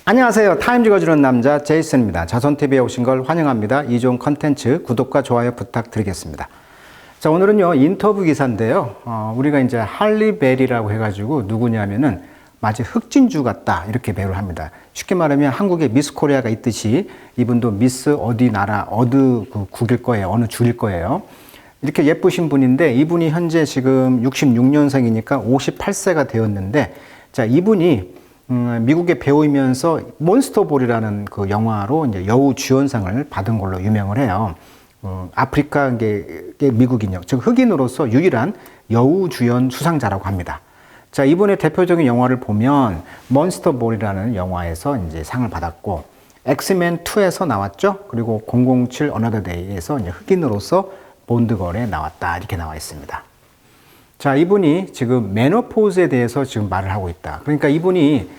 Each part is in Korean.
안녕하세요. 타임즈 거주는 남자 제이슨입니다. 자손TV에 오신 걸 환영합니다. 이 좋은 컨텐츠 구독과 좋아요 부탁드리겠습니다. 자, 오늘은요, 인터뷰 기사인데요. 우리가 이제 할리 베리라고 해가지고 누구냐면은 마치 흑진주 같다. 이렇게 배우를 합니다. 쉽게 말하면 한국에 미스 코리아가 있듯이 이분도 미스 어디 나라, 어느 국일 거예요. 어느 주일 거예요. 이렇게 예쁘신 분인데 이분이 현재 지금 66년생이니까 58세가 되었는데 자, 이분이 미국의 배우이면서 몬스터볼이라는 그 영화로 이제 여우 주연상을 받은 걸로 유명을 해요. 아프리카계 미국인요. 즉 흑인으로서 유일한 여우 주연 수상자라고 합니다. 자, 이번에 대표적인 영화를 보면 몬스터볼이라는 영화에서 이제 상을 받았고 엑스맨 2에서 나왔죠. 그리고 007 어너더 데이에서 이제 흑인으로서 본드걸에 나왔다. 이렇게 나와 있습니다. 자, 이분이 지금 메노포즈에 대해서 지금 말을 하고 있다. 그러니까 이분이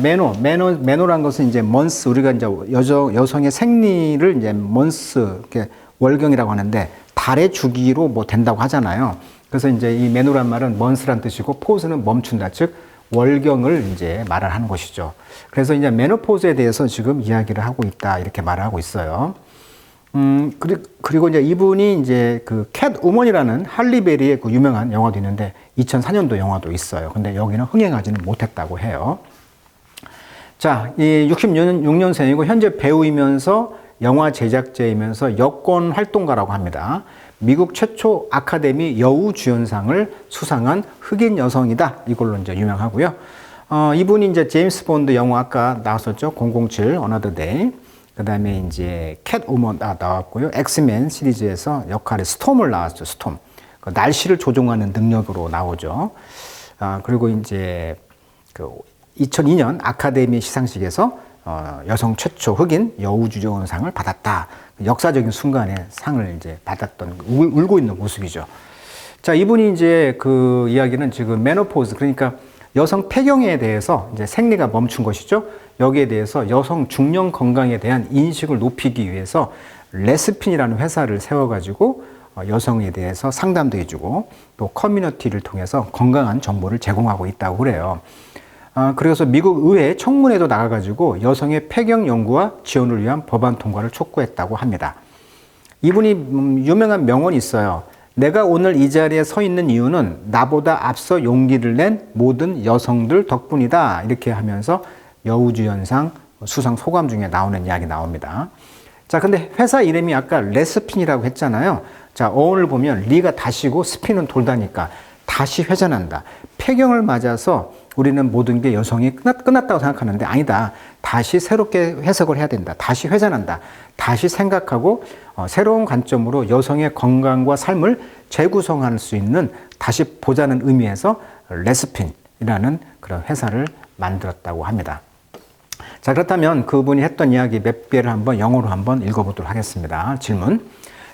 메노란 것은 이제 먼스, 우리가 이제 여성의 생리를 이제 먼스, 이렇게 월경이라고 하는데 달의 주기로 뭐 된다고 하잖아요. 그래서 이제 이 메노란 말은 먼스란 뜻이고 포즈는 멈춘다. 즉 월경을 이제 말을 하는 것이죠. 그래서 이제 메노포즈에 대해서 지금 이야기를 하고 있다. 이렇게 말을 하고 있어요. 그리고 이제 이분이 이제 그 캣우먼이라는 할리베리의 그 유명한 영화도 있는데 2004년도 영화도 있어요. 근데 여기는 흥행하지는 못했다고 해요. 자, 이 66년생이고 현재 배우이면서 영화 제작자이면서 여권 활동가라고 합니다. 미국 최초 아카데미 여우 주연상을 수상한 흑인 여성이다. 이걸로 이제 유명하고요. 이분이 이제 제임스 본드 영화 아까 나왔었죠. 007 어너더 데이. 그 다음에 이제 캣우먼 나왔고요. 엑스맨 시리즈에서 역할에 스톰을 나왔죠. 스톰. 그 날씨를 조종하는 능력으로 나오죠. 그리고 이제 그 2002년 아카데미 시상식에서 여성 최초 흑인 여우주연상을 받았다. 역사적인 순간에 상을 이제 받았던 울고 있는 모습이죠. 자, 이분이 이제 그 이야기는 지금 메노포즈, 그러니까 여성 폐경에 대해서 이제 생리가 멈춘 것이죠. 여기에 대해서 여성 중년 건강에 대한 인식을 높이기 위해서 레스핀이라는 회사를 세워가지고 여성에 대해서 상담도 해주고 또 커뮤니티를 통해서 건강한 정보를 제공하고 있다고 그래요. 그래서 미국 의회 청문회도 나가가지고 여성의 폐경 연구와 지원을 위한 법안 통과를 촉구했다고 합니다. 이분이 유명한 명언이 있어요. 내가 오늘 이 자리에 서 있는 이유는 나보다 앞서 용기를 낸 모든 여성들 덕분이다. 이렇게 하면서 여우주연상 수상 소감 중에 나오는 이야기 나옵니다. 자, 근데 회사 이름이 아까 레스핀이라고 했잖아요. 자, 어원을 보면 리가 다시고 스핀은 돌다니까 다시 회전한다. 폐경을 맞아서 우리는 모든 게 여성이 끝났다고 생각하는데 아니다. 다시 새롭게 해석을 해야 된다. 다시 회전한다. 다시 생각하고 새로운 관점으로 여성의 건강과 삶을 재구성할 수 있는 다시 보자는 의미에서 레스핀이라는 그런 회사를 만들었다고 합니다. 자, 그렇다면 그분이 했던 이야기 몇 개를 한번 영어로 한번 읽어보도록 하겠습니다. 질문.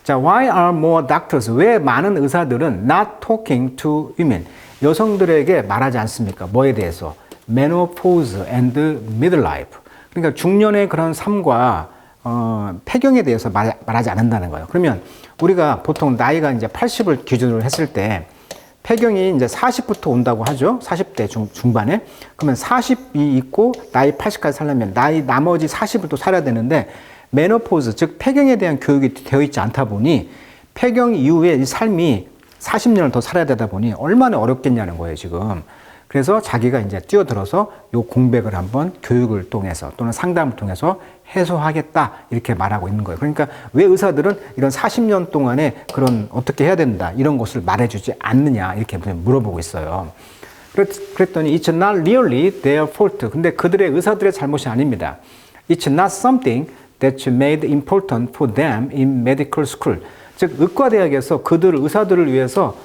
자, why are more doctors? 왜 많은 의사들은 not talking to women? 여성들에게 말하지 않습니까? 뭐에 대해서? menopause and midlife. 그러니까 중년의 그런 삶과 폐경에 대해서 말하지 않는다는 거예요. 그러면 우리가 보통 나이가 이제 80을 기준으로 했을 때 폐경이 이제 40부터 온다고 하죠. 40대 중반에. 그러면 40이 있고 나이 80까지 살려면 나머지 40을 또 살아야 되는데 메노포즈, 즉 폐경에 대한 교육이 되어 있지 않다 보니 폐경 이후에 이 삶이 40년을 더 살아야 되다 보니 얼마나 어렵겠냐는 거예요, 지금. 그래서 자기가 이제 뛰어들어서 요 공백을 한번 교육을 통해서 또는 상담을 통해서 해소하겠다 이렇게 말하고 있는 거예요. 그러니까 왜 의사들은 이런 40년 동안에 그런 어떻게 해야 된다 이런 것을 말해주지 않느냐 이렇게 물어보고 있어요. 그랬더니 it's not really their fault. 근데 그들의 의사들의 잘못이 아닙니다. It's not something that's made important for them in medical school. 즉 의과대학에서 의사들을 위해서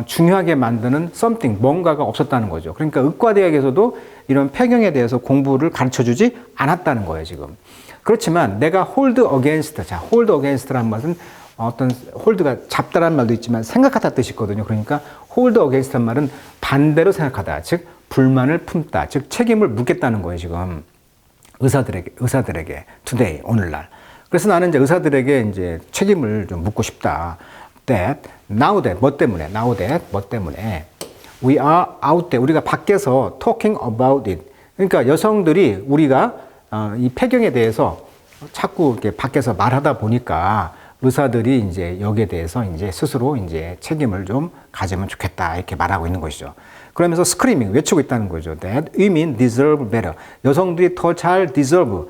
중요하게 만드는 something, 뭔가가 없었다는 거죠. 그러니까 의과대학에서도 이런 폐경에 대해서 공부를 가르쳐주지 않았다는 거예요, 지금. 그렇지만 내가 hold against, 자, hold against라는 말은 어떤 hold가 잡다라는 말도 있지만 생각하다 뜻이 있거든요. 그러니까 hold against라는 말은 반대로 생각하다, 즉 불만을 품다, 즉 책임을 묻겠다는 거예요, 지금. 의사들에게 today, 오늘날. 그래서 나는 이제 의사들에게 이제 책임을 좀 묻고 싶다. Now that, 뭐 때문에? Now that, 뭐 때문에? We are out there. 우리가 밖에서 talking about it. 그러니까 여성들이 우리가 이 폐경에 대해서 자꾸 이렇게 밖에서 말하다 보니까 의사들이 이제 여기에 대해서 이제 스스로 이제 책임을 좀 가지면 좋겠다 이렇게 말하고 있는 것이죠. 그러면서 스크리밍 외치고 있다는 거죠. That women deserve better. 여성들이 더 잘 deserve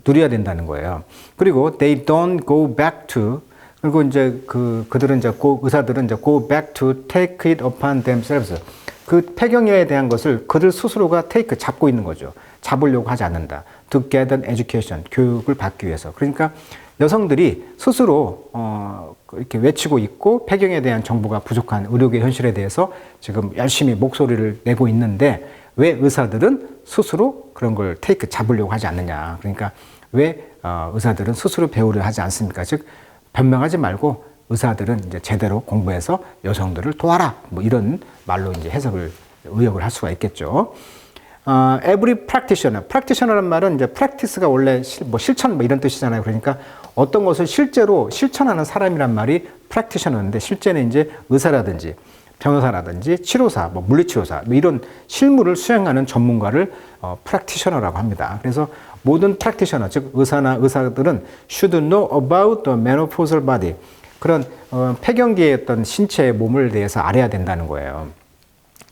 누려야 된다는 거예요. 그리고 they don't go back to 그리고 이제 그들은 이제 의사들은 이제 go back to take it upon themselves. 그 폐경에 대한 것을 그들 스스로가 잡고 있는 거죠. 잡으려고 하지 않는다. To get an education. 교육을 받기 위해서. 그러니까 여성들이 스스로 이렇게 외치고 있고 폐경에 대한 정보가 부족한 의료계 현실에 대해서 지금 열심히 목소리를 내고 있는데 왜 의사들은 스스로 그런 걸 잡으려고 하지 않느냐. 그러니까 왜 의사들은 스스로 배우려 하지 않습니까? 즉 변명하지 말고 의사들은 이제 제대로 공부해서 여성들을 도와라. 뭐 이런 말로 이제 의역을 할 수가 있겠죠. Every practitioner. practitioner란 말은 이제 practice가 원래 실천 뭐 이런 뜻이잖아요. 그러니까 어떤 것을 실제로 실천하는 사람이란 말이 practitioner인데 실제는 이제 의사라든지 변호사라든지 치료사, 뭐 물리치료사 뭐 이런 실무를 수행하는 전문가를 practitioner라고 합니다. 그래서 모든 practitioner, 즉 의사나 의사들은 should know about the menopausal body. 그런 폐경기의 어떤 신체의 몸을 대해서 알아야 된다는 거예요.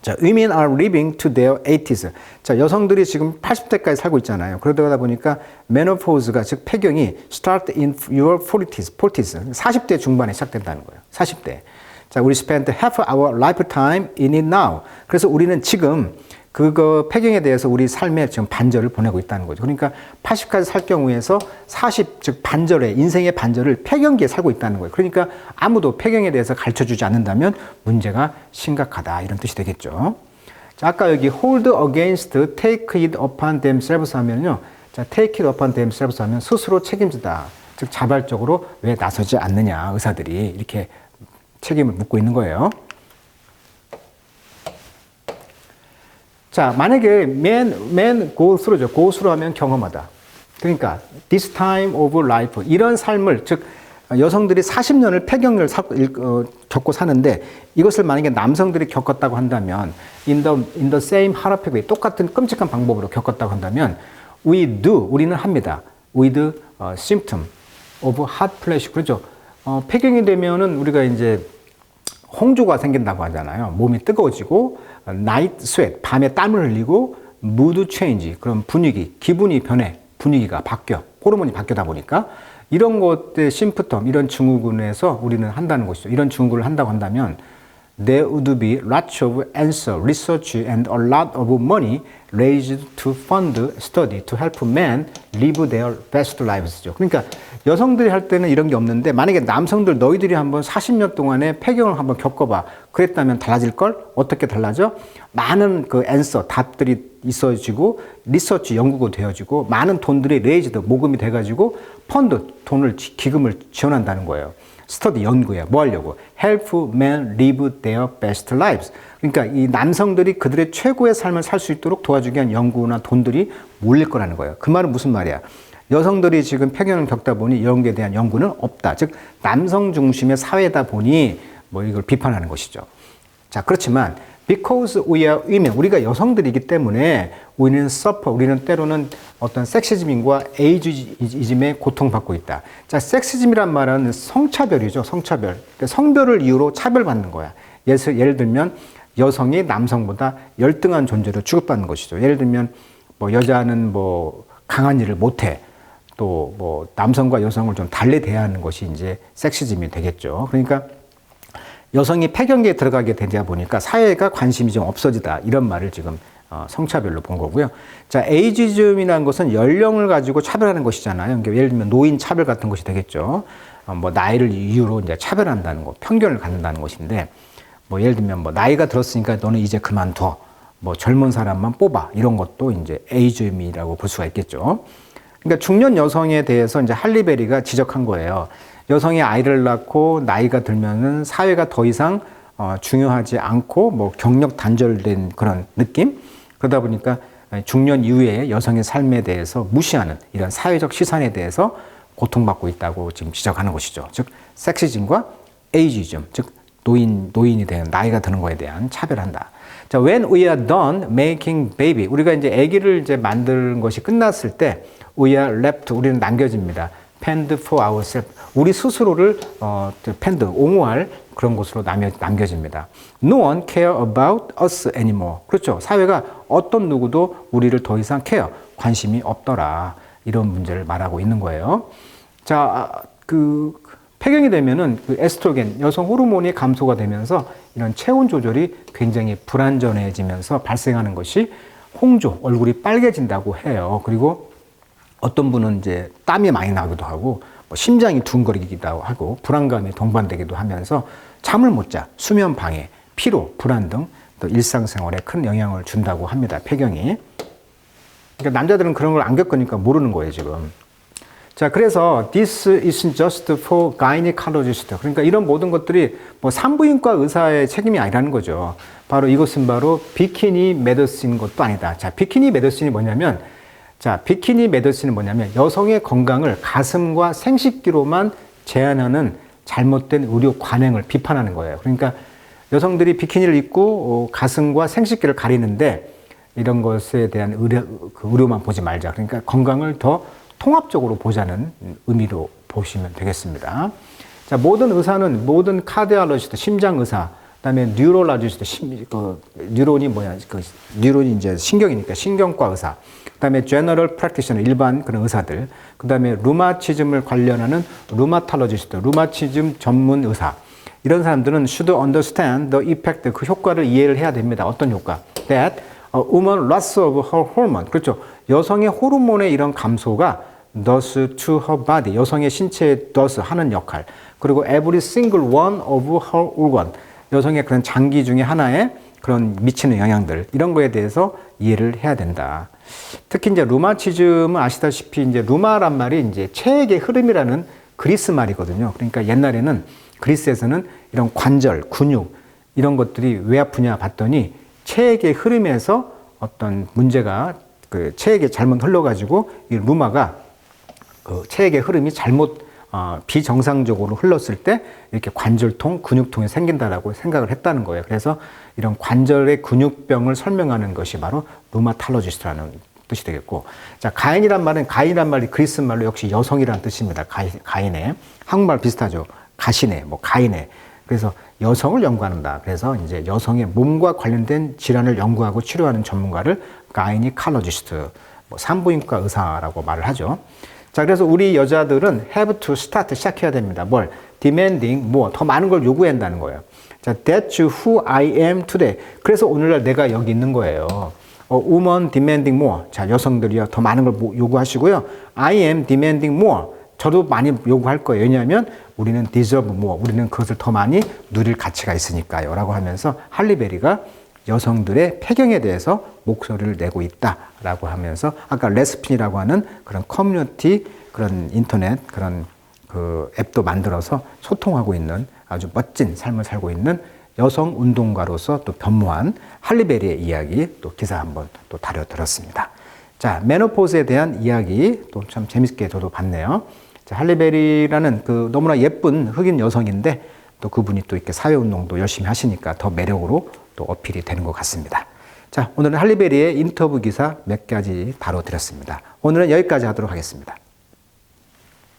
자, women are living to their 80s. 자, 여성들이 지금 80대까지 살고 있잖아요. 그러다 보니까 menopause가 즉 폐경이 start in your 40s. 40대 중반에 시작된다는 거예요. 40대. 자, we spend half our lifetime in it now. 그래서 우리는 지금 폐경에 대해서 우리 삶의 지금 반절을 보내고 있다는 거죠. 그러니까 80까지 살 경우에서 40, 즉 인생의 반절을 폐경기에 살고 있다는 거예요. 그러니까 아무도 폐경에 대해서 가르쳐 주지 않는다면 문제가 심각하다. 이런 뜻이 되겠죠. 자, 아까 여기 hold against take it upon themselves 하면요. 자, take it upon themselves 하면 스스로 책임지다. 즉, 자발적으로 왜 나서지 않느냐. 의사들이 이렇게 책임을 묻고 있는 거예요. 자, 만약에 man go through죠. go through 하면 경험하다. 그러니까 this time of life 이런 삶을 즉 여성들이 40년을 폐경을 겪고 사는데 이것을 만약에 남성들이 겪었다고 한다면 in the same horrific way 똑같은 끔찍한 방법으로 겪었다고 한다면 우리는 합니다. with symptom of hot flash 그렇죠. 폐경이 되면은 우리가 이제 홍조가 생긴다고 하잖아요. 몸이 뜨거워지고 night sweat, 밤에 땀을 흘리고 mood change, 그런 기분이 변해, 분위기가 바뀌어, 호르몬이 바뀌다 보니까 이런 것들 심프텀, 이런 증후군에서 우리는 한다는 것이죠. 이런 증후군을 한다고 한다면 there would be lots of answer, research and a lot of money raised to fund study to help men live their best lives죠. 그러니까 여성들이 할 때는 이런 게 없는데 만약에 남성들 너희들이 한번 40년 동안에 폐경을 한번 겪어봐. 그랬다면 달라질걸? 어떻게 달라져? 많은 답들이 있어지고 리서치 연구가 되어지고 많은 돈들이 레이즈드 모금이 돼가지고 기금을 지원한다는 거예요. 스터디 연구야. 뭐 하려고? Help men live their best lives. 그러니까 이 남성들이 그들의 최고의 삶을 살 수 있도록 도와주기 위한 연구나 돈들이 몰릴 거라는 거예요. 그 말은 무슨 말이야? 여성들이 지금 폐경을 겪다 보니 이런 게 대한 연구는 없다. 즉 남성 중심의 사회다 보니 뭐 이걸 비판하는 것이죠. 자, 그렇지만 because we are women, 우리가 여성들이기 때문에 우리는 suffer, 우리는 때로는 어떤 섹시즘과 에이지즘에 고통받고 있다. 자, 섹시즘이란 말은 성차별이죠. 성차별. 성별을 이유로 차별받는 거야. 예를 들면 여성이 남성보다 열등한 존재로 취급받는 것이죠. 예를 들면 뭐 여자는 뭐 강한 일을 못해. 또 뭐 남성과 여성을 좀 달리 대하는 것이 이제 섹시즘이 되겠죠. 그러니까 여성이 폐경기에 들어가게 되다 보니까 사회가 관심이 좀 없어지다. 이런 말을 지금 성차별로 본 거고요. 자, 에이지즘이라는 것은 연령을 가지고 차별하는 것이잖아요. 그러니까 예를 들면 노인 차별 같은 것이 되겠죠. 뭐 나이를 이유로 이제 차별한다는 거, 편견을 갖는다는 것인데 뭐 예를 들면 뭐 나이가 들었으니까 너는 이제 그만둬. 뭐 젊은 사람만 뽑아. 이런 것도 이제 에이지즘이라고 볼 수가 있겠죠. 그러니까 중년 여성에 대해서 이제 할리베리가 지적한 거예요. 여성이 아이를 낳고 나이가 들면은 사회가 더 이상 중요하지 않고 뭐 경력 단절된 그런 느낌? 그러다 보니까 중년 이후에 여성의 삶에 대해서 무시하는 이런 사회적 시선에 대해서 고통받고 있다고 지금 지적하는 것이죠. 즉, 섹시즘과 에이지즘, 즉 노인이 되는, 나이가 드는 거에 대한 차별한다. 자, when we are done making baby. 우리가 이제 아기를 이제 만드는 것이 끝났을 때, we are left. 우리는 남겨집니다. fend for ourselves. 우리 스스로를, fend, 옹호할 그런 곳으로 남겨집니다. No one care about us anymore. 그렇죠. 사회가 어떤 누구도 우리를 더 이상 관심이 없더라. 이런 문제를 말하고 있는 거예요. 자, 폐경이 되면은 에스트로겐, 여성 호르몬이 감소가 되면서 이런 체온 조절이 굉장히 불안정해지면서 발생하는 것이 홍조, 얼굴이 빨개진다고 해요. 그리고 어떤 분은 이제 땀이 많이 나기도 하고, 심장이 둥거리기도 하고, 불안감이 동반되기도 하면서 잠을 못 자, 수면 방해, 피로, 불안 등 또 일상생활에 큰 영향을 준다고 합니다. 폐경이. 그러니까 남자들은 그런 걸 안 겪으니까 모르는 거예요, 지금. 자, 그래서 this isn't just for gynecologist. 그러니까 이런 모든 것들이 산부인과 의사의 책임이 아니라는 거죠. 바로 이것은 바로 비키니 메디슨인 것도 아니다. 자, 비키니 메디슨이 뭐냐면, 여성의 건강을 가슴과 생식기로만 제한하는 잘못된 의료 관행을 비판하는 거예요. 그러니까 여성들이 비키니를 입고 가슴과 생식기를 가리는데 이런 것에 대한 의료만 보지 말자. 그러니까 건강을 더 통합적으로 보자는 의미로 보시면 되겠습니다. 자, 모든 카디올로지스트, 심장의사, 그다음에 뉴로라지스트, 뉴론이 이제 신경이니까 신경과 의사, 그다음에 제너럴 프랙티셔너, 일반 그런 의사들, 그다음에 루마티즘을 관련하는 루마톨로지스트, 루마티즘 전문 의사, 이런 사람들은 should understand the effect, 그 효과를 이해를 해야 됩니다. 어떤 효과? That a woman loss of her hormone. 그렇죠. 여성의 호르몬의 이런 감소가 does to her body, 여성의 신체에 does 하는 역할. 그리고 every single one of her organ, 여성의 그런 장기 중에 하나에 그런 미치는 영향들, 이런 거에 대해서 이해를 해야 된다. 특히 이제 루마티즘은 아시다시피 이제 루마란 말이 이제 체액의 흐름이라는 그리스 말이거든요. 그러니까 옛날에는 그리스에서는 이런 관절, 근육, 이런 것들이 왜 아프냐 봤더니 체액의 흐름에서 어떤 문제가 체액에 잘못 흘러가지고 이 루마가 체액의 흐름이 비정상적으로 흘렀을 때 이렇게 관절통, 근육통이 생긴다라고 생각을 했다는 거예요. 그래서 이런 관절의 근육병을 설명하는 것이 바로 루마탈로지스트라는 뜻이 되겠고, 자, 가인이란 말이 그리스 말로 역시 여성이라는 뜻입니다. 가인의 한국말 비슷하죠. 가시네, 가인네. 그래서 여성을 연구한다. 그래서 이제 여성의 몸과 관련된 질환을 연구하고 치료하는 전문가를 가이니컬로지스트, 산부인과 의사라고 말을 하죠. 자, 그래서 우리 여자들은 have to start, 시작해야 됩니다. 뭘? demanding more, 더 많은 걸 요구한다는 거예요. 자, that's who I am today. 그래서 오늘날 내가 여기 있는 거예요. woman demanding more. 자, 여성들이요, 더 많은 걸 요구하시고요. I am demanding more. 저도 많이 요구할 거예요. 왜냐하면 우리는 deserve more. 우리는 그것을 더 많이 누릴 가치가 있으니까요. 라고 하면서 할리베리가 여성들의 폐경에 대해서 목소리를 내고 있다라고 하면서 아까 레스핀이라고 하는 그런 커뮤니티, 그런 인터넷, 그런 앱도 만들어서 소통하고 있는 아주 멋진 삶을 살고 있는 여성 운동가로서 또 변모한 할리베리의 이야기, 또 기사 한번 또 다뤄드렸습니다. 자, 메노포즈에 대한 이야기 또 참 재밌게 저도 봤네요. 자, 할리베리라는 너무나 예쁜 흑인 여성인데 또 그분이 또 이렇게 사회운동도 열심히 하시니까 더 매력으로 또 어필이 되는 것 같습니다. 자, 오늘은 할리베리의 인터뷰 기사 몇 가지 다뤄드렸습니다. 오늘은 여기까지 하도록 하겠습니다.